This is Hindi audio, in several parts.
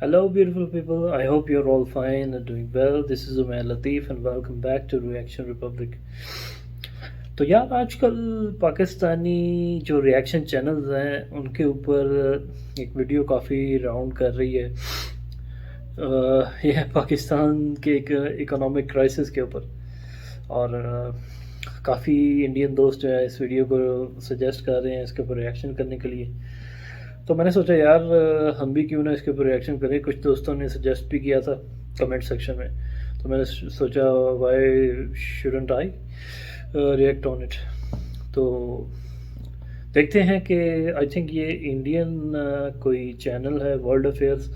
Hello, beautiful people. I hope you're all fine and doing well. This is Umair Latif, and welcome back to Reaction Republic. तो यार आजकल पाकिस्तानी जो रिएक्शन चैनल्स हैं उनके ऊपर एक वीडियो काफ़ी राउंड कर रही है। यह है पाकिस्तान के एक इकोनॉमिक क्राइसिस के ऊपर। और काफ़ी इंडियन दोस्त जो है इस वीडियो को सजेस्ट कर रहे हैं इसके ऊपर रिएक्शन करने के लिए। तो मैंने सोचा यार हम भी क्यों ना इसके ऊपर रिएक्शन करें। कुछ दोस्तों ने सजेस्ट भी किया था कमेंट सेक्शन में, तो मैंने सोचा why shouldn't I react on it. तो देखते हैं कि आई थिंक ये इंडियन कोई चैनल है वर्ल्ड अफेयर्स,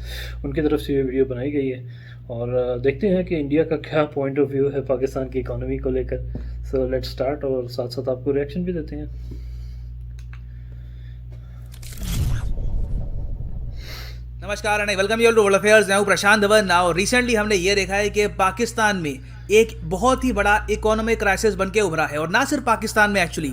उनकी तरफ से ये वीडियो बनाई गई है। और देखते हैं कि इंडिया का क्या पॉइंट ऑफ व्यू है पाकिस्तान की इकोनॉमी को लेकर। सो लेट्स स्टार्ट, और साथ साथ आपको रिएक्शन भी देते हैं। नमस्कार and welcome you to world affairs. मैं हूं प्रशांत धवन। नाउ रिसेंटली हमने ये देखा है कि पाकिस्तान में एक बहुत ही बड़ा इकोनॉमिक क्राइसिस बनके उभरा है, और ना सिर्फ पाकिस्तान में। एक्चुअली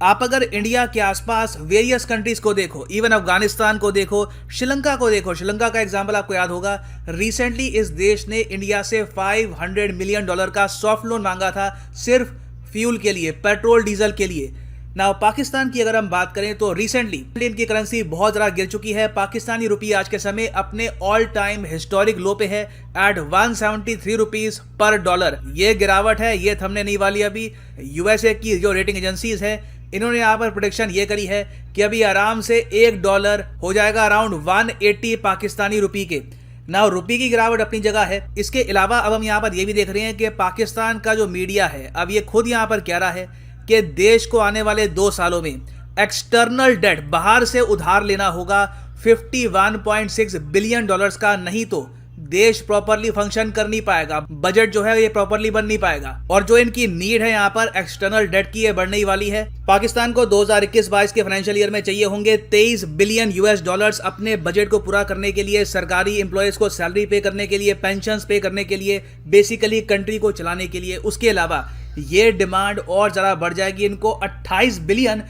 आप अगर इंडिया के आसपास वेरियस कंट्रीज को देखो, इवन अफगानिस्तान को देखो, श्रीलंका को देखो, श्रीलंका का एग्जांपल आपको याद होगा। रिसेंटली इस देश ने इंडिया से $500 मिलियन का सॉफ्ट लोन मांगा था सिर्फ फ्यूल के लिए, पेट्रोल डीजल के लिए। ना पाकिस्तान की अगर हम बात करें तो रिसेंटली इंडियन की करेंसी बहुत ज़्यादा गिर चुकी है। पाकिस्तानी रुपये आज के समय अपने ऑल टाइम हिस्टोरिक लो पे है एट 173 रुपीज़ पर डॉलर। ये गिरावट है, ये थमने नहीं वाली। अभी यूएसए की जो रेटिंग एजेंसीज है इन्होंने यहाँ पर प्रोडिक्शन ये करी है कि अभी आराम से $1 हो जाएगा अराउंड 180 पाकिस्तानी रुपये के। ना रुपये की गिरावट अपनी जगह है। इसके अलावा अब हम यहाँ पर ये भी देख रहे हैं कि पाकिस्तान का जो मीडिया है अब ये खुद यहाँ पर कह रहा है कि देश को आने वाले 2 सालों में एक्सटर्नल डेट, बाहर से उधार लेना होगा $51.6 बिलियन का, नहीं तो देश प्रॉपरली फंक्शन कर नहीं पाएगा। बजट जो है ये प्रॉपरली बन नहीं पाएगा। और जो इनकी नीड है यहाँ पर एक्सटर्नल डेट की, ये बढ़ने ही वाली है। पाकिस्तान को 2021-22 के फाइनेंशियल ईयर में चाहिए होंगे $23 बिलियन अपने बजट को पूरा करने के लिए, सरकारी एम्प्लॉयज को सैलरी पे करने के लिए, पेंशंस पे करने के लिए, बेसिकली कंट्री को चलाने के लिए। उसके अलावा ये डिमांड और ज़्यादा बढ़ जाएगी। इनको $28 बिलियन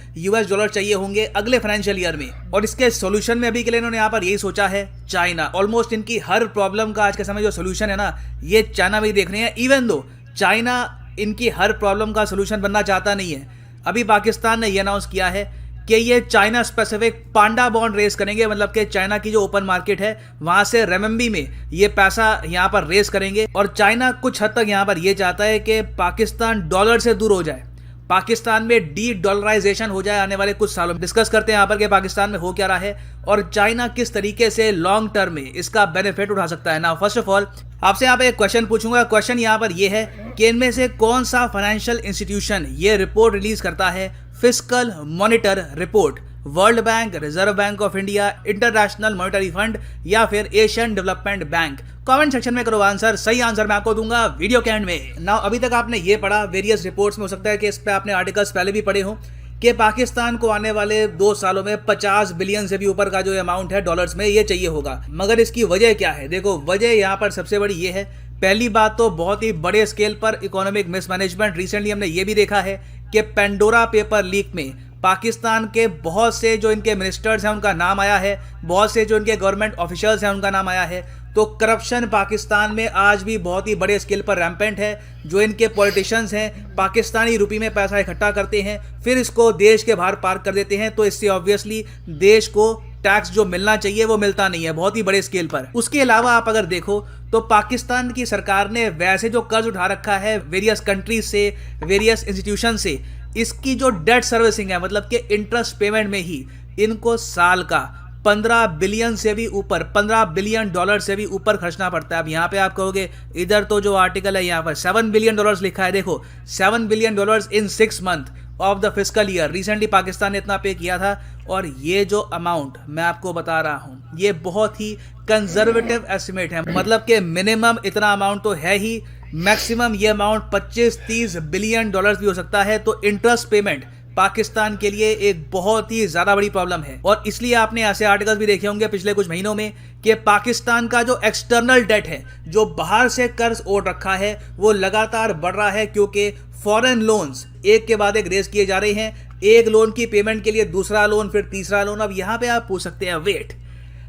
चाहिए होंगे अगले फाइनेंशियल ईयर में। और इसके सॉल्यूशन में अभी के लिए इन्होंने यहाँ पर यही सोचा है चाइना। ऑलमोस्ट इनकी हर प्रॉब्लम का आज के समय जो सोल्यूशन है ना, ये चाइना में ही देख रहे हैं। इवन दो चाइना इनकी हर प्रॉब्लम का सोल्यूशन बनना चाहता नहीं है। अभी पाकिस्तान ने ये अनाउंस किया है कि ये चाइना स्पेसिफिक पांडा बॉन्ड रेस करेंगे, मतलब कि चाइना की जो ओपन मार्केट है वहां से रेमबी में ये पैसा यहां पर रेस करेंगे। और चाइना कुछ हद तक यहां पर ये चाहता है कि पाकिस्तान डॉलर से दूर हो जाए, पाकिस्तान में डी डॉलराइजेशन हो जाए आने वाले कुछ सालों में। डिस्कस करते हैं यहाँ पर कि पाकिस्तान में हो क्या रहा है और चाइना किस तरीके से लॉन्ग टर्म में इसका बेनिफिट उठा सकता है। ना फर्स्ट ऑफ ऑल आपसे यहाँ पे एक क्वेश्चन पूछूंगा। क्वेश्चन यहाँ पर ये है कि इनमें से कौन सा फाइनेंशियल इंस्टीट्यूशन ये रिपोर्ट रिलीज करता है, fiscal monitor report, world bank, reserve bank of India, international monetary fund या फिर Asian development bank? Comment section में करो आंसर। सही आंसर मैं आपको दूंगा वीडियो के एंड में। नाउ अभी तक आपने ये पढ़ा वेरियस रिपोर्ट्स में, हो सकता है कि इस पे आपने आर्टिकल्स पहले भी पढ़े हो कि पाकिस्तान को आने वाले 2 सालों में 50 बिलियन से भी ऊपर का जो अमाउंट है डॉलर्स में ये चाहिए होगा। मगर इसकी वजह क्या है? देखो वजह यहाँ पर सबसे बड़ी ये है, पहली बात तो बहुत ही बड़े स्केल पर इकोनॉमिक मिसमैनेजमेंट। रिसेंटली हमने ये भी देखा है कि पेंडोरा पेपर लीक में पाकिस्तान के बहुत से जो इनके मिनिस्टर्स हैं उनका नाम आया है, बहुत से जो इनके गवर्नमेंट ऑफिशियल्स हैं उनका नाम आया है। तो करप्शन पाकिस्तान में आज भी बहुत ही बड़े स्केल पर रैम्पेंट है। जो इनके पॉलिटिशियंस हैं पाकिस्तानी रुपये में पैसा इकट्ठा करते हैं, फिर इसको देश के बाहर पार्क कर देते हैं। तो इससे ऑब्वियसली देश को टैक्स जो मिलना चाहिए वो मिलता नहीं है बहुत ही बड़े स्केल पर। उसके अलावा आप अगर देखो तो पाकिस्तान की सरकार ने वैसे जो कर्ज उठा रखा है वेरियस कंट्रीज से, वेरियस इंस्टीट्यूशन से, इसकी जो डेट सर्विसिंग है, मतलब कि इंटरेस्ट पेमेंट में ही इनको साल का 15 बिलियन से भी ऊपर, $15 बिलियन से भी ऊपर खर्चना पड़ता है। अब यहाँ पे आप कहोगे इधर तो जो आर्टिकल है यहाँ पर $7 बिलियन लिखा है। देखो $7 billion in 6 month of the fiscal year recently Pakistan ने इतना पे किया था। और ये जो अमाउंट मैं आपको बता रहा हूँ ये बहुत ही कंजर्वेटिव एस्टिमेट है, मतलब कि मिनिमम इतना अमाउंट तो है ही, मैक्सिमम ये अमाउंट 25-30 बिलियन भी हो सकता है। तो इंटरेस्ट पेमेंट पाकिस्तान के लिए एक बहुत ही ज्यादा बड़ी प्रॉब्लम है। और इसलिए आपने ऐसे आर्टिकल्स भी देखे होंगे पिछले कुछ महीनों में कि पाकिस्तान का जो एक्सटर्नल डेट है, जो बाहर से कर्ज ओढ़ रखा है, वो लगातार बढ़ रहा है, क्योंकि फॉरेन लोन्स एक के बाद एक रेज किए जा रहे हैं। एक लोन की पेमेंट के लिए दूसरा लोन, फिर तीसरा लोन। अब यहाँ पे आप पूछ सकते हैं वेट,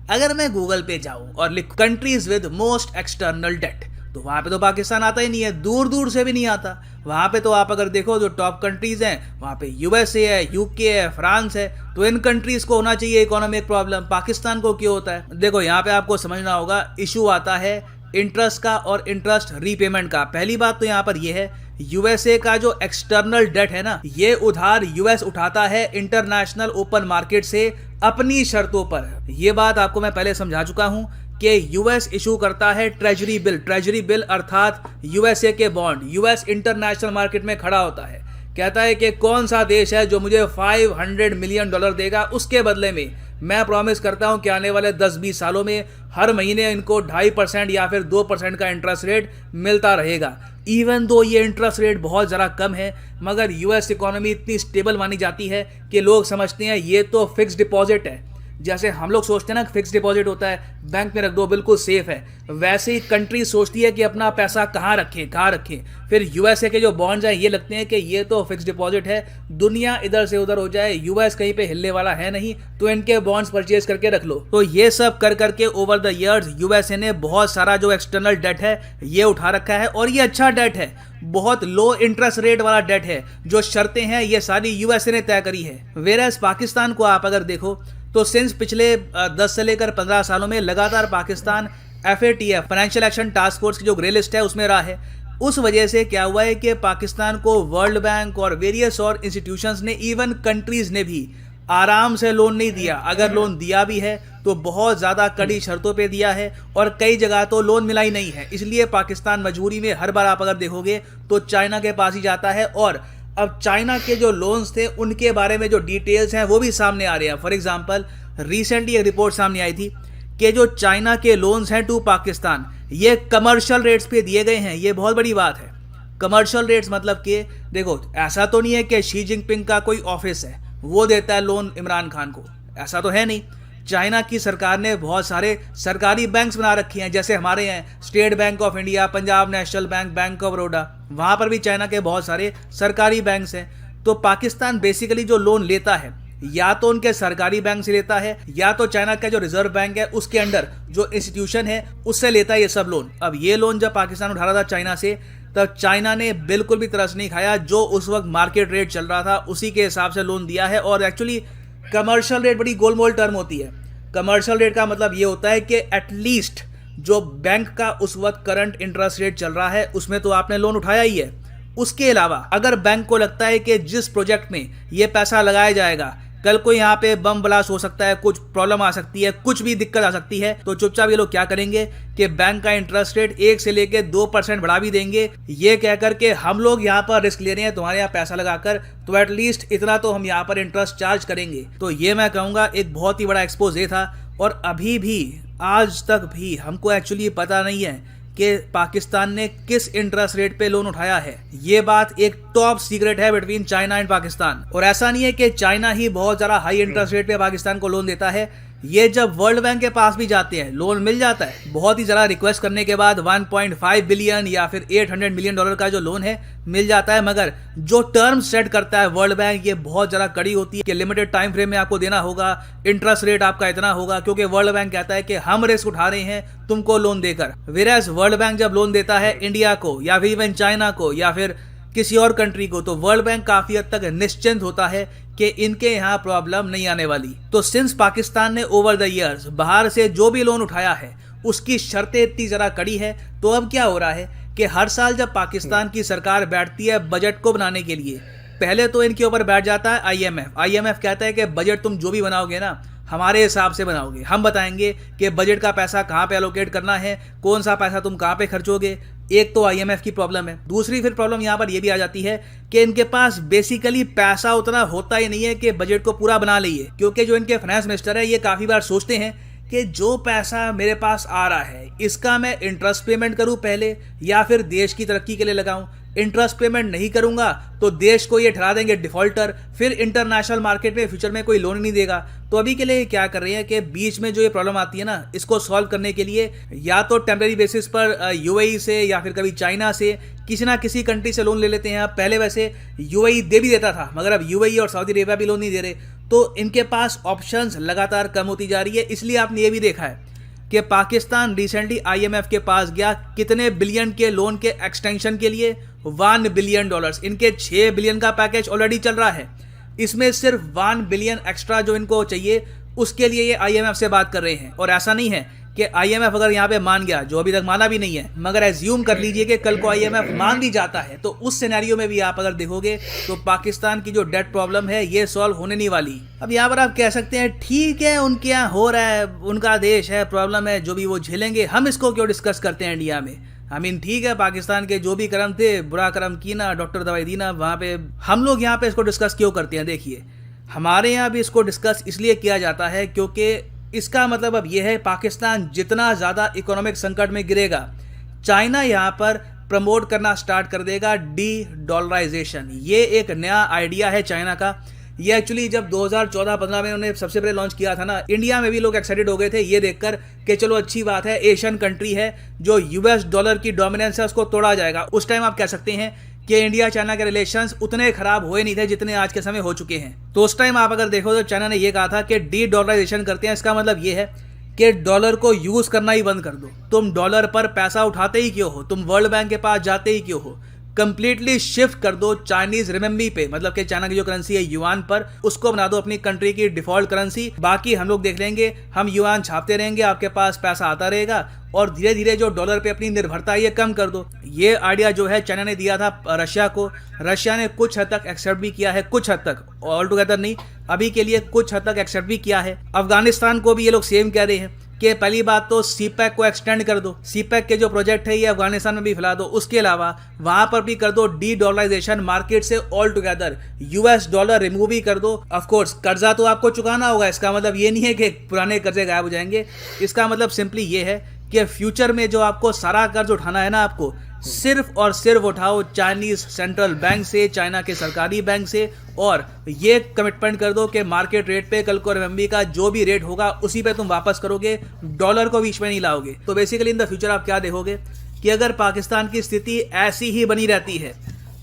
अगर मैं गूगल पे जाऊं और लिखूं countries with most external debt, तो वहां पे तो पाकिस्तान आता ही नहीं है, दूर दूर से भी नहीं आता। वहां पे तो आप अगर देखो जो टॉप कंट्रीज हैं वहां पे यूएसए है, यूके है, फ्रांस है। तो इन कंट्रीज को होना चाहिए इकोनॉमिक प्रॉब्लम, पाकिस्तान को क्यों होता है? देखो यहाँ पे आपको समझना होगा, इशू आता है इंटरेस्ट का और इंटरेस्ट रीपेमेंट का। पहली बात तो यहाँ पर यह है, यूएसए का जो एक्सटर्नल डेट है ना, ये उधार यूएस उठाता है इंटरनेशनल ओपन मार्केट से अपनी शर्तों पर। यह बात आपको मैं पहले समझा चुका हूं कि यूएस इशू करता है ट्रेजरी बिल अर्थात यूएसए के बॉन्ड। यूएस इंटरनेशनल मार्केट में खड़ा होता है, कहता है कि कौन सा देश है जो मुझे $500 मिलियन देगा, उसके बदले में मैं प्रॉमिस करता हूं कि आने वाले 10-20 सालों में हर महीने इनको 2.5% या फिर 2% का इंटरेस्ट रेट मिलता रहेगा। इवन दो ये इंटरेस्ट रेट बहुत ज़रा कम है, मगर यूएस इकोनॉमी इतनी स्टेबल मानी जाती है कि लोग समझते हैं ये तो फिक्स डिपॉजिट है। जैसे हम लोग सोचते हैं ना फिक्स डिपॉजिट होता है, बैंक में रख दो बिल्कुल सेफ है, वैसे ही कंट्री सोचती है कि अपना पैसा कहाँ रखें। फिर यूएसए के जो बॉन्ड्स हैं ये लगते हैं कि ये तो फिक्स डिपॉजिट है, दुनिया इधर से उधर हो जाए, यूएस कहीं पे हिलने वाला है नहीं, तो इनके बॉन्ड्स परचेज करके रख लो। तो ये सब कर करके ओवर द ईयर्स यूएसए ने बहुत सारा जो एक्सटर्नल डेट है ये उठा रखा है, और ये अच्छा डेट है, बहुत लो इंटरेस्ट रेट वाला डेट है। जो शर्तें हैं ये सारी यूएसए ने तय करी है। वेरएज पाकिस्तान को आप अगर देखो तो सिंस पिछले 10 से लेकर 15 सालों में लगातार Pakistan FATF financial action task force की जो ग्रे लिस्ट है उसमें रहा है। उस वजह से क्या हुआ है कि पाकिस्तान को वर्ल्ड बैंक और वेरियस और इंस्टीट्यूशंस ने, इवन कंट्रीज ने भी आराम से लोन नहीं दिया। अगर लोन दिया भी है तो बहुत ज़्यादा कड़ी शर्तों पे दिया है, और कई जगह तो लोन मिला ही नहीं है। इसलिए पाकिस्तान मजबूरी में हर बार आप अगर देखोगे तो चाइना के पास ही जाता है। और अब चाइना के जो लोन्स थे उनके बारे में जो डिटेल्स हैं वो भी सामने आ रहे हैं। फॉर एग्जांपल रिसेंटली एक रिपोर्ट सामने आई थी कि जो चाइना के लोन्स हैं टू पाकिस्तान, ये कमर्शियल रेट्स पे दिए गए हैं। ये बहुत बड़ी बात है। कमर्शियल रेट्स मतलब कि देखो, ऐसा तो नहीं है कि शी जिनपिंग का कोई ऑफिस है वो देता है लोन इमरान खान को, ऐसा तो है नहीं। चाइना की सरकार ने बहुत सारे सरकारी बैंक्स बना रखे हैं, जैसे हमारे हैं state bank of India, Punjab national bank, bank of Baroda, वहाँ पर भी चाइना के बहुत सारे सरकारी बैंक्स हैं। तो पाकिस्तान बेसिकली जो लोन लेता है या तो उनके सरकारी बैंक से लेता है, या तो चाइना का जो रिजर्व बैंक है उसके अंडर जो इंस्टीट्यूशन है उससे लेता है ये सब लोन। अब ये लोन जब पाकिस्तान उठा रहा था चाइना से, तब चाइना ने बिल्कुल भी तरस नहीं खाया, जो उस वक्त मार्केट रेट चल रहा था उसी के हिसाब से लोन दिया है। और एक्चुअली कमर्शियल रेट बड़ी गोलमोल टर्म होती है। कमर्शियल रेट का मतलब ये होता है कि एटलीस्ट जो बैंक का उस वक्त करंट इंटरेस्ट रेट चल रहा है उसमें तो आपने लोन उठाया ही है। उसके अलावा अगर बैंक को लगता है कि जिस प्रोजेक्ट में ये पैसा लगाया जाएगा कल को यहाँ पे बम ब्लास्ट हो सकता है, कुछ प्रॉब्लम आ सकती है, कुछ भी दिक्कत आ सकती है, तो चुपचाप ये लोग क्या करेंगे कि बैंक का इंटरेस्ट रेट 1 से लेके 2% बढ़ा भी देंगे, ये कहकर के हम लोग यहाँ पर रिस्क ले रहे हैं तुम्हारे यहाँ पैसा लगाकर, तो एटलीस्ट इतना तो हम यहाँ पर इंटरेस्ट चार्ज करेंगे। तो ये मैं कहूँगा एक बहुत ही बड़ा एक्सपोजे था। और अभी भी आज तक भी हमको एक्चुअली पता नहीं है कि पाकिस्तान ने किस इंटरेस्ट रेट पे लोन उठाया है। ये बात एक टॉप सीक्रेट है बिटवीन चाइना एंड पाकिस्तान। और ऐसा नहीं है कि चाइना ही बहुत ज़्यादा हाई इंटरेस्ट रेट पे पाकिस्तान को लोन देता है, ये जब वर्ल्ड बैंक के पास भी जाते हैं लोन मिल जाता है। बहुत ही ज़्यादा रिक्वेस्ट करने के बाद 1.5 बिलियन या फिर $800 मिलियन का जो लोन है मिल जाता है, मगर जो टर्म सेट करता है वर्ल्ड बैंक ये बहुत ज़्यादा कड़ी होती है कि लिमिटेड टाइम फ्रेम में आपको देना होगा, इंटरेस्ट रेट आपका इतना होगा, क्योंकि वर्ल्ड बैंक कहता है कि हम रिस्क उठा रहे हैं तुमको लोन देकर। वेयरएज वर्ल्ड बैंक जब लोन देता है इंडिया को या फिर इवन चाइना को या फिर किसी और कंट्री को, तो वर्ल्ड बैंक काफी हद तक निश्चिंत होता है कि इनके यहाँ प्रॉब्लम नहीं आने वाली। तो सिंस पाकिस्तान ने ओवर द इयर्स बाहर से जो भी लोन उठाया है उसकी शर्तें इतनी जरा कड़ी है, तो अब क्या हो रहा है कि हर साल जब पाकिस्तान की सरकार बैठती है बजट को बनाने के लिए, पहले तो इनके ऊपर बैठ जाता है IMF कहता है कि बजट तुम जो भी बनाओगे ना हमारे हिसाब से बनाओगे, हम बताएंगे कि बजट का पैसा कहाँ पे एलोकेट करना है, कौन सा पैसा तुम कहाँ पे खर्चोगे। एक तो IMF की प्रॉब्लम है। दूसरी फिर प्रॉब्लम यहाँ पर यह भी आ जाती है कि इनके पास बेसिकली पैसा उतना होता ही नहीं है कि बजट को पूरा बना लिए, क्योंकि जो इनके फाइनेंस मिनिस्टर है ये काफ़ी बार सोचते हैं कि जो पैसा मेरे पास आ रहा है इसका मैं इंटरेस्ट पेमेंट करूं पहले या फिर देश की तरक्की के लिए लगाऊं। इंटरेस्ट पेमेंट नहीं करूंगा तो देश को ये ठहरा देंगे डिफॉल्टर, फिर इंटरनेशनल मार्केट में फ्यूचर में कोई लोन ही नहीं देगा। तो अभी के लिए क्या कर रहे हैं कि बीच में जो ये प्रॉब्लम आती है ना, इसको सॉल्व करने के लिए या तो टेम्परेरी बेसिस पर यूएई से या फिर कभी चाइना से किसी ना किसी कंट्री से लोन ले लेते हैं। पहले वैसे यूएई दे भी देता था, मगर अब यूएई और सऊदी अरेबिया भी लोन नहीं दे रहे, तो इनके पास ऑप्शंस लगातार कम होती जा रही है। इसलिए आपने ये भी देखा है कि पाकिस्तान रिसेंटली आईएमएफ के पास गया कितने बिलियन के लोन के एक्सटेंशन के लिए, $1 बिलियन। इनके 6 बिलियन का पैकेज ऑलरेडी चल रहा है, इसमें सिर्फ 1 बिलियन एक्स्ट्रा जो इनको चाहिए उसके लिए ये आईएमएफ से बात कर रहे हैं। और ऐसा नहीं है कि आईएमएफ अगर यहाँ पे मान गया, जो अभी तक माना भी नहीं है, मगर एज्यूम कर लीजिए कि कल को आईएमएफ मान भी जाता है, तो उस सिनेरियो में भी आप अगर देखोगे तो पाकिस्तान की जो डेट प्रॉब्लम है ये सॉल्व होने नहीं वाली। अब यहाँ पर आप कह सकते हैं ठीक है, उनके यहाँ हो रहा है, उनका देश है, प्रॉब्लम है, जो भी वो झेलेंगे, हम इसको क्यों डिस्कस करते हैं इंडिया में। आई मीन ठीक है, पाकिस्तान के जो भी कर्म थे, बुरा कर्म की ना, डॉक्टर दवाई दी ना, वहाँ पे हम लोग यहाँ पे इसको डिस्कस क्यों करते हैं। देखिए हमारे यहाँ भी इसको डिस्कस इसलिए किया जाता है क्योंकि इसका मतलब अब यह है पाकिस्तान जितना ज़्यादा इकोनॉमिक संकट में गिरेगा, चाइना यहाँ पर प्रमोट करना स्टार्ट कर देगा डी डॉलराइजेशन। ये एक नया आइडिया है चाइना का। ये एक्चुअली जब 2014-15 में उन्होंने सबसे पहले लॉन्च किया था ना, इंडिया में भी लोग एक्साइटेड हो गए थे ये देखकर कि चलो अच्छी बात है, एशियन कंट्री है, जो यूएस डॉलर की डोमिनेंस है उसको तोड़ा जाएगा। उस टाइम आप कह सकते हैं कि इंडिया चाइना के रिलेशंस उतने खराब हुए नहीं थे जितने आज के समय हो चुके हैं। तो उस टाइम आप अगर देखो तो चाइना ने ये कहा था कि डी डॉलराइजेशन करते हैं। इसका मतलब ये है कि डॉलर को यूज करना ही बंद कर दो। तुम डॉलर पर पैसा उठाते ही क्यों हो, तुम वर्ल्ड बैंक के पास जाते ही क्यों हो, कंप्लीटली शिफ्ट कर दो चाइनीज रिमेंबी पे, मतलब कि चाइना की जो करेंसी है युआन पर, उसको बना दो अपनी कंट्री की डिफॉल्ट करेंसी। बाकी हम लोग देख लेंगे, हम युआन छापते रहेंगे, आपके पास पैसा आता रहेगा, और धीरे धीरे जो डॉलर पे अपनी निर्भरता है ये कम कर दो। ये आइडिया जो है चाइना ने दिया था रशिया को, रशिया ने कुछ हद तक एक्सेप्ट भी किया है, कुछ हद तक, ऑल टुगेदर नहीं, अभी के लिए कुछ हद तक एक्सेप्ट भी किया है। अफगानिस्तान को भी ये लोग सेम कह रहे हैं कि पहली बात तो सीपैक को एक्सटेंड कर दो, सीपैक के जो प्रोजेक्ट है ये अफगानिस्तान में भी फैला दो, उसके अलावा वहां पर भी कर दो डी डॉलराइजेशन, मार्केट से altogether US dollar remove ही कर दो। ऑफ कोर्स कर्जा तो आपको चुकाना होगा, इसका मतलब ये नहीं है कि पुराने कर्जे गायब हो जाएंगे। इसका मतलब सिंपली ये है कि फ्यूचर में जो आपको सारा कर्ज उठाना है ना, आपको सिर्फ और सिर्फ उठाओ चाइनीज सेंट्रल बैंक से, चाइना के सरकारी बैंक से, और ये कमिटमेंट कर दो कि मार्केट रेट पे कल को RMB का जो भी रेट होगा उसी पे तुम वापस करोगे, डॉलर को बीच में नहीं लाओगे। तो बेसिकली इन द फ्यूचर आप क्या देखोगे कि अगर पाकिस्तान की स्थिति ऐसी ही बनी रहती है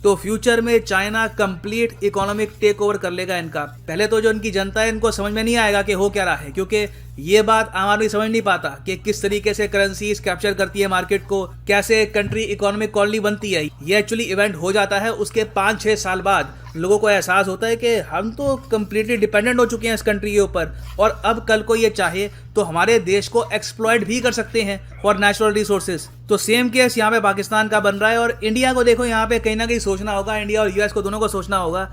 तो फ्यूचर में China complete economic take over कर लेगा इनका। पहले तो जो इनकी जनता है इनको समझ में नहीं आएगा कि हो क्या रहा है, क्योंकि ये बात आम आदमी समझ नहीं पाता कि किस तरीके से करेंसीज कैप्चर करती है मार्केट को, कैसे कंट्री इकोनॉमिक कॉलोनी बनती है। ये एक्चुअली इवेंट हो जाता है, उसके 5-6 साल बाद लोगों को एहसास होता है कि हम तो कंप्लीटली डिपेंडेंट हो चुके हैं इस कंट्री के ऊपर, और अब कल को ये चाहे तो हमारे देश को एक्सप्लॉइट भी कर सकते हैं फॉर नेचुरल रिसोर्सेज। तो सेम केस यहाँ पे पाकिस्तान का बन रहा है। और इंडिया को देखो, यहाँ पे कहीं ना कहीं सोचना होगा, इंडिया और यूएस को दोनों को सोचना होगा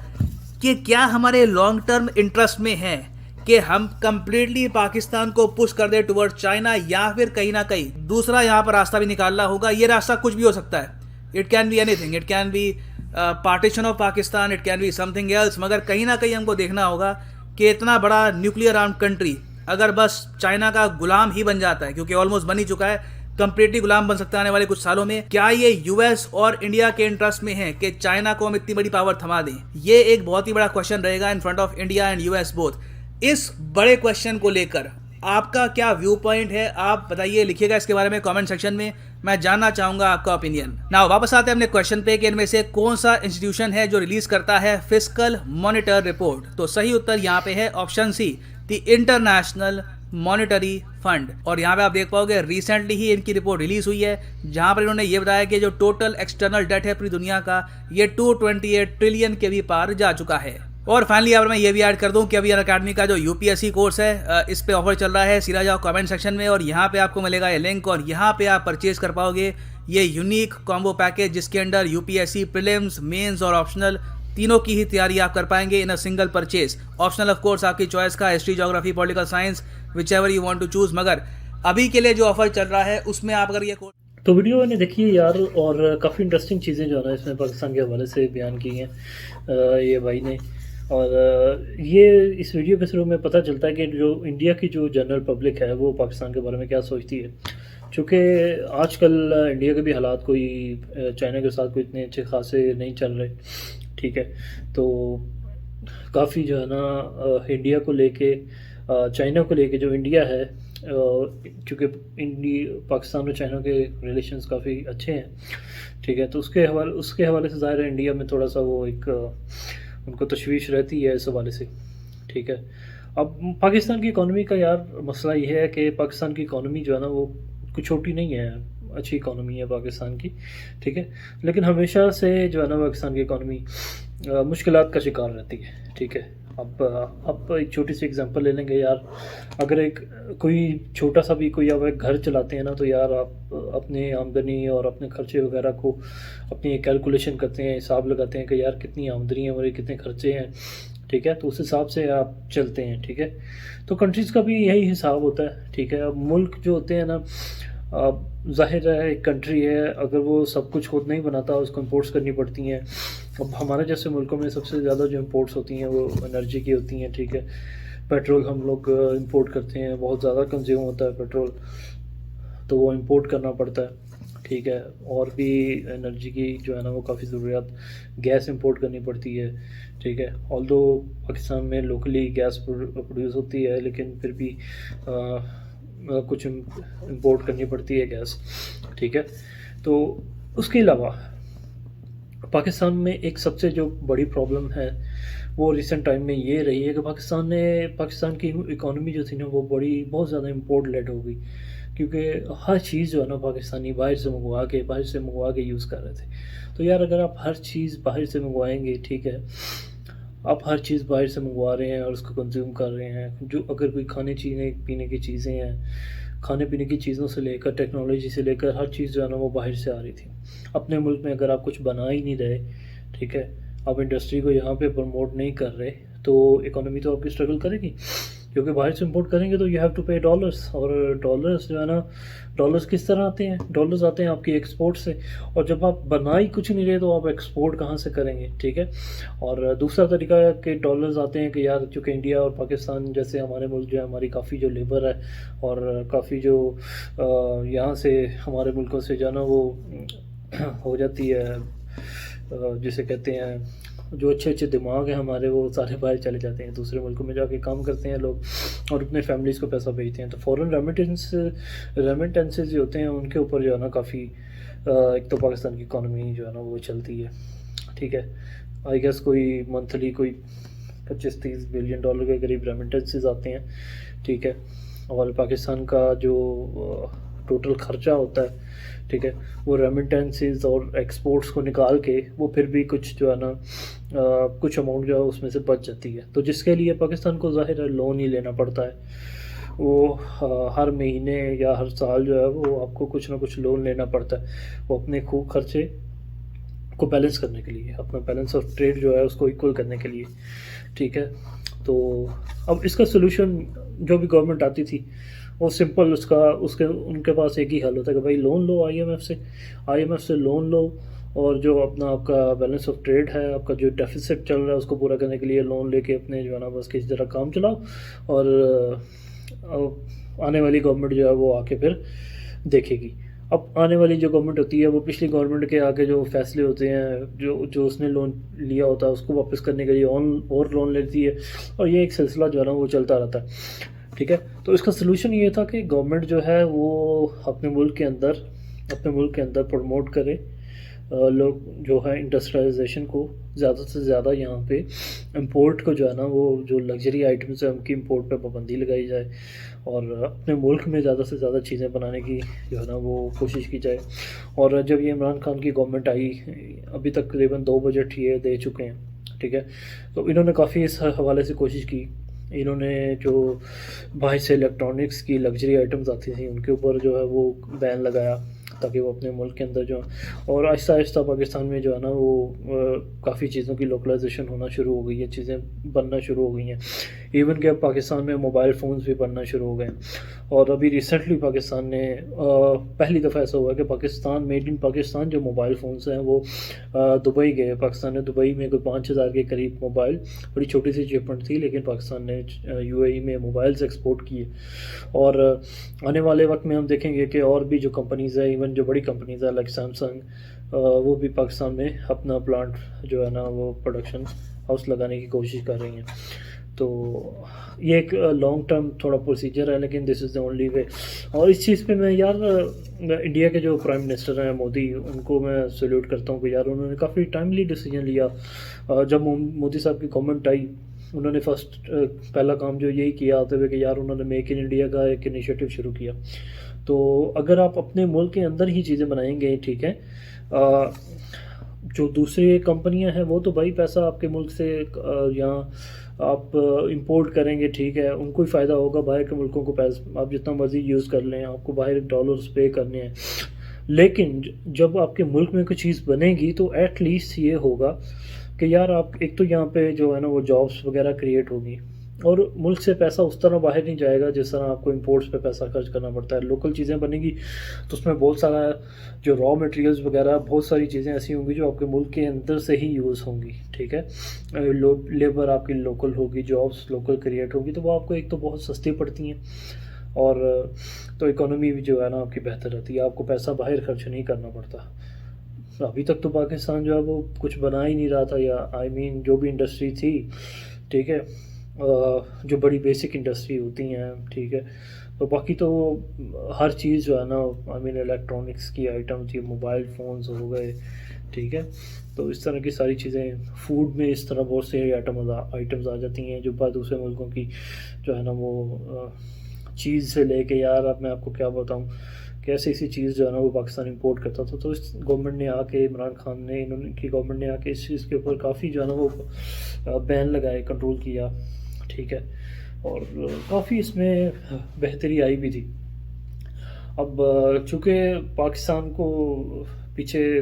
कि क्या हमारे लॉन्ग टर्म इंटरेस्ट में है कि हम कंप्लीटली पाकिस्तान को पुश कर दे टुवर्ड चाइना, या फिर कहीं ना कहीं दूसरा यहाँ पर रास्ता भी निकालना होगा। ये रास्ता कुछ भी हो सकता है, it can be anything, it can be partition of Pakistan, it can be something else, मगर कहीं ना कहीं हमको देखना होगा कि इतना बड़ा न्यूक्लियर आर्म कंट्री अगर बस चाइना का गुलाम ही बन जाता है, क्योंकि ऑलमोस्ट बन ही चुका है, कंप्लीटली गुलाम बन सकता है आने वाले कुछ सालों में, क्या ये यूएस और इंडिया के इंटरेस्ट में है कि चाइना को हम इतनी बड़ी पावर थमा दें? ये एक बहुत ही बड़ा क्वेश्चन रहेगा in front of India and US both. इस बड़े क्वेश्चन को लेकर आपका क्या व्यू पॉइंट है, आप बताइए, लिखिएगा इसके बारे में कमेंट सेक्शन में, मैं जानना चाहूंगा आपका ओपिनियन। नाउ वापस आते हैं अपने क्वेश्चन पे कि इनमें से कौन सा इंस्टीट्यूशन है जो रिलीज करता है फिस्कल मॉनिटर रिपोर्ट। तो सही उत्तर यहाँ पे है option C, the international monetary fund. और यहाँ पे आप देख पाओगे रिसेंटली ही इनकी रिपोर्ट रिलीज हुई है, जहां पर इन्होंने ये बताया कि जो टोटल एक्सटर्नल डेट है पूरी दुनिया का, ये 228 ट्रिलियन के भी पार जा चुका है। और फाइनली अब मैं ये भी ऐड कर दूं कि अभी अनअकैडमी का जो यूपीएससी कोर्स है इस पे ऑफर चल रहा है, सीधा जाओ कमेंट सेक्शन में और यहाँ पे आपको मिलेगा ये लिंक, और यहाँ पे आप परचेज कर पाओगे ये यूनिक कॉम्बो पैकेज, जिसके अंदर यूपीएससी प्रीलिम्स, मेंस और ऑप्शनल तीनों की ही तैयारी आप कर पाएंगे in a single purchase. Optional of course आपकी चॉइस का, history, geography, political science, whichever you want to choose. मगर अभी के लिए जो ऑफर चल रहा है उसमें आप अगर ये तो वीडियो मैंने देखी है यार, और काफ़ी इंटरेस्टिंग चीज़ें जो है ना इसमें पाकिस्तान के हवाले से बयान की हैं ये भाई ने। और ये इस वीडियो के थ्रू में पता चलता है कि जो इंडिया की जो जनरल पब्लिक है वो पाकिस्तान के बारे में क्या सोचती है। चूँकि आजकल इंडिया के भी हालात कोई चाइना के साथ कोई इतने अच्छे खासे नहीं चल रहे, ठीक है। तो काफ़ी जो है ना इंडिया को लेके चाइना को लेके जो इंडिया है, चूँकि पाकिस्तान और चाइना के रिलेशंस काफ़ी अच्छे हैं, ठीक है। तो उसके हवाले से ज़ाहिर है इंडिया में थोड़ा सा वो एक उनको तशवीश रहती है इस हवाले से, ठीक है। अब पाकिस्तान की इकॉनमी का यार मसला ये है कि पाकिस्तान की इकॉनमी जो है ना वो कुछ छोटी नहीं है, अच्छी इकॉनमी है पाकिस्तान की, ठीक है। लेकिन हमेशा से जो है ना पाकिस्तान की इकॉनमी मुश्किलात का शिकार रहती है, ठीक है। अब एक छोटी सी एग्जांपल ले लेंगे यार। अगर एक कोई छोटा सा भी कोई आप एक घर चलाते हैं ना, तो यार आप अपने आमदनी और अपने खर्चे वगैरह को अपनी एक कैलकुलेशन करते हैं, हिसाब लगाते हैं कि यार कितनी आमदनी है और कितने खर्चे हैं, ठीक है। तो उस हिसाब से आप चलते हैं, ठीक है। तो कंट्रीज़ का भी यही हिसाब होता है, ठीक है। अब मुल्क जो होते हैं ना, अब ज़ाहिर है एक कंट्री है, अगर वो सब कुछ खुद नहीं बनाता उसको इम्पोर्ट्स करनी पड़ती हैं। अब हमारे जैसे मुल्कों में सबसे ज़्यादा जो इम्पोर्ट्स होती हैं वो एनर्जी की होती हैं, ठीक है। पेट्रोल हम लोग इंपोर्ट करते हैं, बहुत ज़्यादा कंज्यूम होता है पेट्रोल, तो वो इंपोर्ट करना पड़ता है, ठीक है। और भी एनर्जी की जो है ना वो काफ़ी ज़रूरियात, गैस इंपोर्ट करनी पड़ती है, ठीक है। ऑल्दो पाकिस्तान में लोकली गैस प्रोड्यूस होती है, लेकिन फिर भी कुछ इंपोर्ट करनी पड़ती है गैस, ठीक है। तो उसके अलावा पाकिस्तान में एक सबसे जो बड़ी प्रॉब्लम है वो रिसेंट टाइम में ये रही है कि पाकिस्तान की इकॉनमी जो थी ना वो बहुत ज़्यादा इम्पोर्ट लेड हो गई, क्योंकि हर चीज़ जो है ना पाकिस्तानी बाहर से मंगवा के यूज़ कर रहे थे। तो यार अगर आप हर चीज़ बाहर से मंगवाएंगे, ठीक है, आप हर चीज़ बाहर से मंगवा रहे हैं और उसको कंज्यूम कर रहे हैं, जो अगर कोई खाने पीने की चीज़ें हैं, खाने पीने की चीज़ों से लेकर टेक्नोलॉजी से लेकर हर चीज़ जो है ना वो बाहर से आ रही थी। अपने मुल्क में अगर आप कुछ बना ही नहीं रहे, ठीक है, आप इंडस्ट्री को यहाँ पे प्रमोट नहीं कर रहे, तो इकोनॉमी तो आपकी स्ट्रगल करेगी, क्योंकि बाहर से इंपोर्ट करेंगे तो यू हैव टू पे डॉलर्स, और डॉलर्स जो है ना, डॉलर्स किस तरह आते हैं? डॉलर्स आते हैं आपकी एक्सपोर्ट से, और जब आप बना ही कुछ नहीं रहे तो आप एक्सपोर्ट कहाँ से करेंगे, ठीक है। और दूसरा तरीका है कि डॉलर्स आते हैं कि यार चूँकि इंडिया और पाकिस्तान जैसे हमारे मुल्क जो है, हमारी काफ़ी जो लेबर है और काफ़ी जो यहाँ से हमारे मुल्कों से जो है ना वो हो जाती है, जिसे कहते हैं जो अच्छे अच्छे दिमाग हैं हमारे, वो सारे बाहर चले जाते हैं, दूसरे मुल्कों में जाके काम करते हैं लोग और अपने फैमिलीज़ को पैसा भेजते हैं। तो फॉरेन रेमिटेंसेस जो होते हैं उनके ऊपर जो है ना काफ़ी एक तो पाकिस्तान की इकॉनमी जो है ना वो चलती है, ठीक है। आई गेस कोई मंथली कोई 25-30 बिलियन डॉलर के करीब रेमिटेंसेस आते हैं, ठीक है। और पाकिस्तान का जो टोटल खर्चा होता है, ठीक है, वो रेमिटेंसेस और एक्सपोर्ट्स को निकाल के वो फिर भी कुछ जो है ना कुछ अमाउंट जो है उसमें से बच जाती है। तो जिसके लिए पाकिस्तान को ज़ाहिर है लोन ही लेना पड़ता है, वो हर महीने या हर साल जो है वो आपको कुछ ना कुछ लोन लेना पड़ता है, वो अपने खूब खर्चे को बैलेंस करने के लिए, अपना बैलेंस ऑफ ट्रेड जो है उसको इक्वल करने के लिए, ठीक है। तो अब इसका सोल्यूशन जो भी गवर्नमेंट आती थी वो सिंपल उनके पास एक ही हल होता है कि भाई लोन लो आईएमएफ से लोन लो, और जो अपना आपका बैलेंस ऑफ ट्रेड है, आपका जो डेफिसिट चल रहा है उसको पूरा करने के लिए लोन लेके अपने जो है ना बस किसी तरह काम चलाओ, और आने वाली गवर्नमेंट जो है वो आके फिर देखेगी। अब आने वाली जो गवर्नमेंट होती है वो पिछली गवर्नमेंट के आगे जो फैसले होते हैं, जो उसने लोन लिया होता है उसको वापस करने के लिए और लोन लेती है, और ये एक सिलसिला जो है ना वो चलता रहता है, ठीक है। तो इसका सलूशन ये था कि गवर्नमेंट जो है वो अपने मुल्क के अंदर प्रमोट करे, लोग जो है इंडस्ट्रियलाइजेशन को ज़्यादा से ज़्यादा यहाँ पे इंपोर्ट को जो है ना वो जो लग्जरी आइटम्स है उनकी इंपोर्ट पे पाबंदी लगाई जाए, और अपने मुल्क में ज़्यादा से ज़्यादा चीज़ें बनाने की जो है ना वो कोशिश की जाए। और जब ये इमरान खान की गवर्नमेंट आई, अभी तक तकरीबन 2 बजट ये दे चुके हैं, ठीक है। तो इन्होंने काफ़ी इस हवाले से कोशिश की, इन्होंने जो बाहर से इलेक्ट्रॉनिक्स की लग्जरी आइटम्स आती थी उनके ऊपर जो है वो बैन लगाया, ताकि वो अपने मुल्क के अंदर जो, और आहिस्ता आहिस्ता पाकिस्तान में जो है ना वो काफ़ी चीज़ों की लोकलाइजेशन होना शुरू हो गई है, चीज़ें बनना शुरू हो गई हैं। इवन कि अब पाकिस्तान में मोबाइल फ़ोन्स भी बनना शुरू हो गए हैं, और अभी रिसेंटली पाकिस्तान ने पहली दफ़ा ऐसा हुआ कि पाकिस्तान मेड इन पाकिस्तान जो मोबाइल फ़ोन्स हैं वो दुबई गए। पाकिस्तान ने दुबई में कोई 5,000 के करीब मोबाइल, बड़ी छोटी सी शिपमेंट थी, लेकिन पाकिस्तान ने यूएई में मोबाइल्स एक्सपोर्ट किए। और आने वाले वक्त में हम देखेंगे कि और भी जो कंपनीज़ है, इवन जो बड़ी कंपनीज़ है लाइक सैमसंग, वो भी पाकिस्तान में अपना प्लांट जो है ना वो प्रोडक्शन हाउस लगाने की कोशिश कर रही हैं। तो ये एक लॉन्ग टर्म थोड़ा प्रोसीजर है, लेकिन this is the only way. और इस चीज़ पे मैं यार इंडिया के जो प्राइम मिनिस्टर हैं मोदी, उनको मैं सैल्यूट करता हूँ कि यार उन्होंने काफ़ी टाइमली डिसीजन लिया। जब मोदी साहब की गवर्नमेंट आई, उन्होंने पहला काम जो यही किया आते हुए कि यार उन्होंने मेक इन इंडिया का एक इनिशिएटिव शुरू किया। तो अगर आप अपने मुल्क के अंदर ही चीज़ें बनाएंगे, ठीक है, जो दूसरी कंपनियां हैं वो तो भाई पैसा आपके मुल्क से यहाँ आप इंपोर्ट करेंगे, ठीक है, उनको ही फ़ायदा होगा। बाहर के मुल्कों को पैसा आप जितना मर्जी यूज़ कर लें, आपको बाहर डॉलर्स पे करने हैं। लेकिन जब आपके मुल्क में कोई चीज़ बनेगी तो एट लीस्ट ये होगा कि यार आप एक तो यहाँ पे जो है ना वो जॉब्स वगैरह क्रिएट होगी, और मुल्क से पैसा उस तरह बाहर नहीं जाएगा जिस तरह आपको इंपोर्ट्स पे पैसा खर्च करना पड़ता है। लोकल चीज़ें बनेगी तो उसमें बहुत सारा जो रॉ मटेरियल्स वगैरह, बहुत सारी चीज़ें ऐसी होंगी जो आपके मुल्क के अंदर से ही यूज़ होंगी, ठीक है। लेबर आपकी लोकल होगी, जॉब्स लोकल क्रिएट होगी, तो वो आपको एक तो बहुत सस्ती पड़ती हैं, और तो इकोनॉमी भी जो है ना आपकी बेहतर रहती है, आपको पैसा बाहर खर्च नहीं करना पड़ता। अभी तक तो पाकिस्तान जो है वो कुछ बना ही नहीं रहा था, या आई मीन जो भी इंडस्ट्री थी, ठीक है, जो बड़ी बेसिक इंडस्ट्री होती हैं, ठीक है, तो बाकी तो हर चीज़ जो है ना आई मीन इलेक्ट्रॉनिक्स की आइटम थी, मोबाइल फ़ोन्स हो गए, ठीक है, तो इस तरह की सारी चीज़ें, फूड में इस तरह बहुत से आइटम्स आ जाती हैं जो दूसरे मुल्कों की जो है ना वो चीज़ से लेके, यार अब मैं आपको क्या बताऊँ कि ऐसी चीज़ जो है ना वो पाकिस्तान इंपोर्ट करता था। तो इस गवर्नमेंट ने आके, इमरान खान ने, इनकी गवर्नमेंट ने आके इस चीज़ के ऊपर काफ़ी जो है ना वो बैन लगाए, कंट्रोल किया, ठीक है, और काफ़ी इसमें बेहतरी आई भी थी। अब चूँकि पाकिस्तान को पीछे,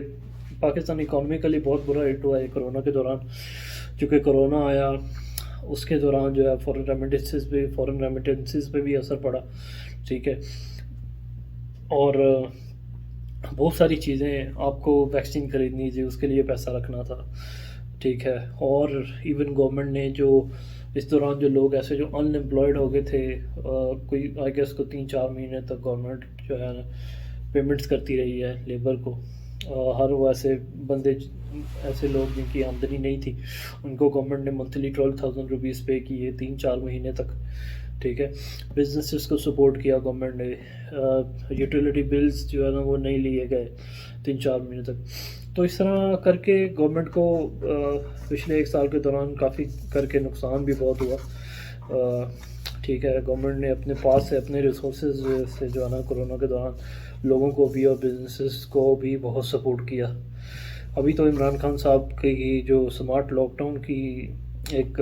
पाकिस्तान इकोनॉमिकली बहुत बुरा हिट हुआ है कोरोना के दौरान। चूँकि कोरोना आया, उसके दौरान जो है फॉरेन रेमिटेंसेस पे भी असर पड़ा, ठीक है, और बहुत सारी चीज़ें, आपको वैक्सीन ख़रीदनी थी, उसके लिए पैसा रखना था, ठीक है, और इवन गवर्नमेंट ने जो इस दौरान जो लोग ऐसे जो अनएम्प्लॉयड हो गए थे, कोई आई गेस को 3-4 महीने तक गवर्नमेंट जो है पेमेंट्स करती रही है लेबर को। हर वो ऐसे बंदे, ऐसे लोग जिनकी आमदनी नहीं थी, उनको गवर्नमेंट ने मंथली 12,000 रुपीज़ पे किए 3-4 महीने तक, ठीक है। बिजनेसेस को सपोर्ट किया गवर्नमेंट ने। यूटिलिटी बिल्स जो है ना वो नहीं लिए गए 3-4 महीने तक। तो इस तरह करके गवर्नमेंट को पिछले 1 साल के दौरान काफ़ी करके नुकसान भी बहुत हुआ, ठीक है। गवर्नमेंट ने अपने पास से, अपने रिसोर्सेज से जो है ना कोरोना के दौरान लोगों को भी और बिजनेसेस को भी बहुत सपोर्ट किया। अभी तो इमरान खान साहब की जो स्मार्ट लॉकडाउन की एक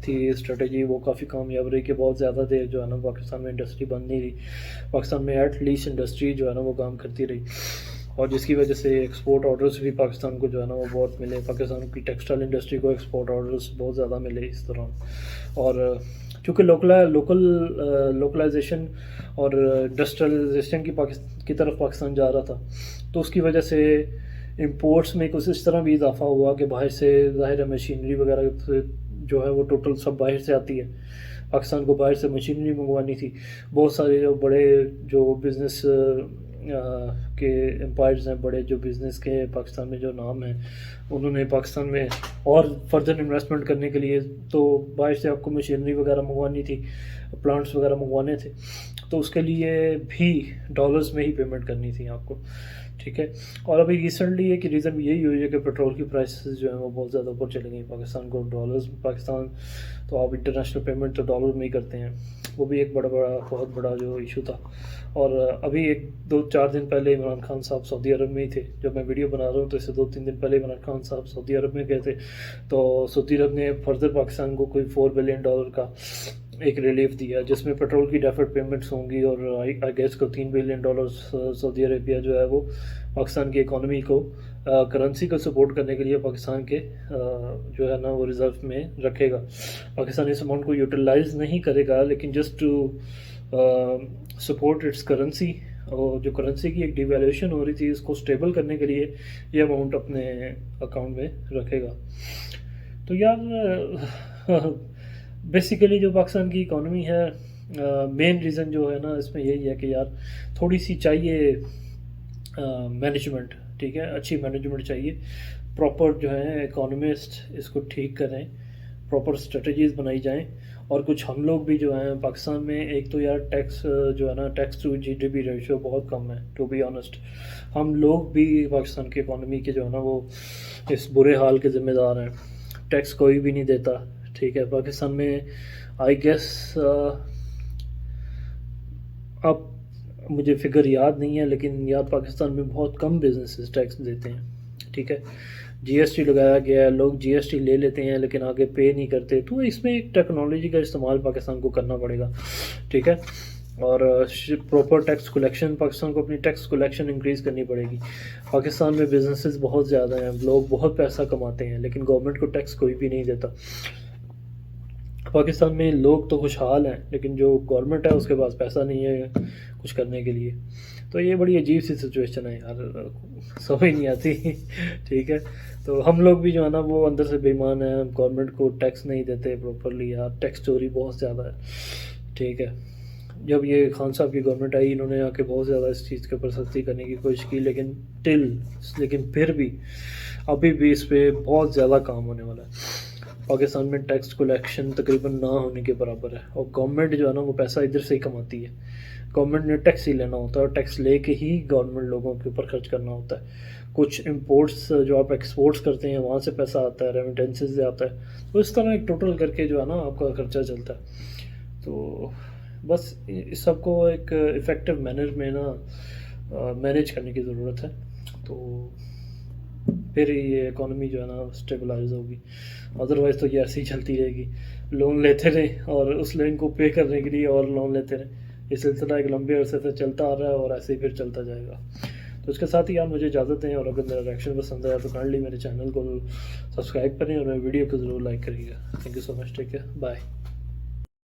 थी स्ट्रेटजी, वो काफ़ी कामयाब रही कि बहुत ज़्यादा देर जो है ना पाकिस्तान में इंडस्ट्री बंद नहीं रही। पाकिस्तान में एट लीस्ट इंडस्ट्री जो है ना वो काम करती रही, और जिसकी वजह से एक्सपोर्ट ऑर्डर्स भी पाकिस्तान को जो है ना वो बहुत मिले। पाकिस्तान की टेक्सटाइल इंडस्ट्री को एक्सपोर्ट ऑर्डर्स बहुत ज़्यादा मिले इस दौरान। और चूँकि लोकलाइजेशन और इंडस्ट्रियलाइजेशन की तरफ पाकिस्तान जा रहा था, तो उसकी वजह से इंपोर्ट्स में कुछ इस तरह भी इजाफा हुआ कि बाहर से ज़ाहिर है मशीनरी वगैरह जो है वो टोटल सब बाहर से आती है। पाकिस्तान को बाहर से मशीनरी मंगवानी थी। बहुत सारे जो बड़े जो बिज़नेस के एम्पायर्स हैं, बड़े जो बिज़नेस के पाकिस्तान में जो नाम हैं, उन्होंने पाकिस्तान में और फर्दर इन्वेस्टमेंट करने के लिए तो बाहर से आपको मशीनरी वगैरह मंगवानी थी, प्लांट्स वगैरह मंगवाने थे, तो उसके लिए भी डॉलर्स में ही पेमेंट करनी थी आपको, ठीक है। और अभी रिसेंटली एक रीज़न यही हुई है कि पेट्रोल की प्राइसेस जो है वो बहुत ज़्यादा ऊपर चली गई। पाकिस्तान तो आप इंटरनेशनल पेमेंट तो डॉलर में ही करते हैं, वो भी एक बहुत बड़ा जो इशू था। और अभी 1-2-4 दिन पहले इमरान खान साहब सऊदी अरब में ही थे। जब मैं वीडियो बना रहा हूँ तो इससे 2-3 दिन पहले इमरान खान साहब सऊदी अरब में गए थे। तो सऊदी अरब ने फर्दर पाकिस्तान को कोई $4 बिलियन का एक रिलीफ दिया, जिसमें पेट्रोल की डेफर्ड पेमेंट्स होंगी, और आई गेस को $3 बिलियन सऊदी अरेबिया जो है वो पाकिस्तान की इकोनॉमी को करेंसी को सपोर्ट करने के लिए पाकिस्तान के जो है ना वो रिज़र्व में रखेगा। पाकिस्तान इस अमाउंट को यूटिलाइज़ नहीं करेगा, लेकिन just to support its currency, और जो करेंसी की एक डिवैल्यूएशन हो रही थी इसको स्टेबल करने के लिए ये अमाउंट अपने अकाउंट में रखेगा। तो यार बेसिकली जो पाकिस्तान की इकॉनमी है, मेन रीज़न जो है ना इसमें यही है कि यार थोड़ी सी चाहिए मैनेजमेंट, ठीक है, अच्छी मैनेजमेंट चाहिए। प्रॉपर जो है इकोनॉमिस्ट इसको ठीक करें, प्रॉपर स्ट्रेटजीज बनाई जाएं। और कुछ हम लोग भी जो हैं पाकिस्तान में, एक तो यार टैक्स जो है ना, टैक्स टू जीडीपी रेशियो बहुत कम है टू बी ऑनेस्ट। हम लोग भी पाकिस्तान की इकोनॉमी के जो है ना वो इस बुरे हाल के ज़िम्मेदार हैं। टैक्स कोई भी नहीं देता, ठीक है। पाकिस्तान में आई गेस अब मुझे फिगर याद नहीं है, लेकिन यार पाकिस्तान में बहुत कम बिजनेसेस टैक्स देते हैं, ठीक है। जीएसटी लगाया गया है, लोग जीएसटी ले लेते हैं लेकिन आगे पे नहीं करते। तो इसमें एक टेक्नोलॉजी का इस्तेमाल पाकिस्तान को करना पड़ेगा, ठीक है। और प्रॉपर टैक्स कलेक्शन, पाकिस्तान को अपनी टैक्स कलेक्शन इंक्रीज़ करनी पड़ेगी। पाकिस्तान में बिजनेसेस बहुत ज़्यादा हैं, लोग बहुत पैसा कमाते हैं, लेकिन गवर्नमेंट को टैक्स कोई भी नहीं देता। पाकिस्तान में लोग तो खुशहाल हैं, लेकिन जो गवर्नमेंट है उसके पास पैसा नहीं है कुछ करने के लिए। तो ये बड़ी अजीब सी सिचुएशन है यार, समझ नहीं आती ठीक है। तो हम लोग भी जो है ना वो अंदर से बेईमान हैं, गवर्नमेंट को टैक्स नहीं देते प्रॉपरली यार, टैक्स चोरी बहुत ज़्यादा है, ठीक है। जब ये खान साहब की गवर्नमेंट आई, इन्होंने आके बहुत ज़्यादा इस चीज़ के ऊपर सख्ती करने की कोशिश की, लेकिन फिर भी अभी भी इस पर बहुत ज़्यादा काम होने वाला है। पाकिस्तान में टैक्स कलेक्शन तकरीबन ना होने के बराबर है, और गवर्नमेंट जो है ना वो पैसा इधर से ही कमाती है। गवर्नमेंट ने टैक्स ही लेना होता है, और टैक्स लेके ही गवर्नमेंट लोगों के ऊपर खर्च करना होता है। कुछ इंपोर्ट्स जो आप एक्सपोर्ट्स करते हैं वहाँ से पैसा आता है, रेमिटेंसेस से आता है। तो इस तरह एक टोटल करके जो है ना आपका खर्चा चलता है। तो बस इस सबको एक इफ़ेक्टिव मैनर में ना मैनेज करने की ज़रूरत है, तो फिर ये इकॉनमी जो है ना स्टेबलाइज होगी। अदरवाइज़ तो ये ऐसे ही चलती रहेगी, लोन लेते रहें और उस लोन को पे करने के लिए और लोन लेते रहें। ये सिलसिला एक लंबे अरसे से चलता आ रहा है और ऐसे ही फिर चलता जाएगा। तो इसके साथ ही यार मुझे इजाज़त दें, और अगर मेरा रिएक्शन पसंद आया तो काइंडली मेरे चैनल को सब्सक्राइब करें और मेरे वीडियो को ज़रूर लाइक करिएगा। Thank you so much, take care, bye.